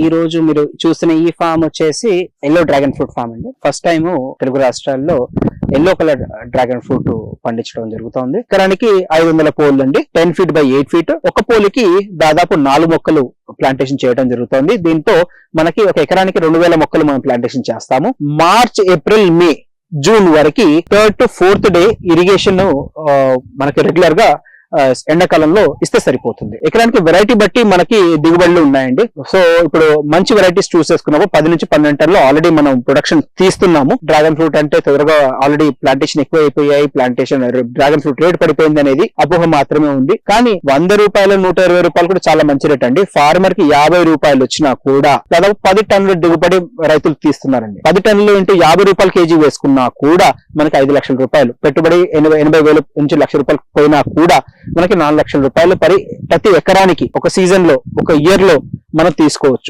ఈ రోజు మీరు చూసిన ఈ ఫామ్ వచ్చేసి ఎల్లో డ్రాగన్ ఫ్రూట్ ఫామ్ అండి. ఫస్ట్ టైం తెలుగు రాష్ట్రాల్లో ఎల్లో కలర్ డ్రాగన్ ఫ్రూట్ పండించడం జరుగుతోంది. ఎకరానికి 500 పోల్ అండి, 10 feet by 8 feet. ఒక పోలికి దాదాపు 4 మొక్కలు ప్లాంటేషన్ చేయడం జరుగుతోంది. దీంతో మనకి ఒక ఎకరానికి 2000 మొక్కలు మనం ప్లాంటేషన్ చేస్తాము. మార్చ్, ఏప్రిల్, మే, జూన్ వరకు 3rd to 4th day irrigation మనకి రెగ్యులర్ గా ఎండాకాలంలో ఇస్తే సరిపోతుంది. ఎకరానికి వెరైటీ బట్టి మనకి దిగుబడులు ఉన్నాయండి. సో ఇప్పుడు మంచి వెరైటీస్ చూస్ చేసుకున్నప్పుడు 10 నుంచి 12 టన్నులు ఆల్రెడీ మనం ప్రొడక్షన్ తీస్తున్నాము. డ్రాగన్ ఫ్రూట్ అంటే త్వరగా ఆల్రెడీ ప్లాంటేషన్ ఎక్కువ అయిపోయాయి, ప్లాంటేషన్ డ్రాగన్ ఫ్రూట్ రేట్ పడిపోయింది అనేది అపోహ మాత్రమే ఉంది. కానీ 100 రూపాయలు, 120 రూపాయలు కూడా చాలా మంచి రేట్ అండి. ఫార్మర్ కి 50 రూపాయలు వచ్చినా కూడా దాదాపు 10 టన్నుల దిగుబడి రైతులు తీస్తున్నారండి. 10 టన్నులు ఇంటూ 50 రూపాయలు కేజీ వేసుకున్నా కూడా మనకి 5 లక్షల రూపాయలు పెట్టుబడి, 80,000 నుంచి 1,00,000 రూపాయలు పోయినా కూడా మనకి 4 లక్షల రూపాయలు ప్రతి ఎకరానికి ఒక సీజన్ లో, ఒక ఇయర్ లో మనం తీసుకోవచ్చు.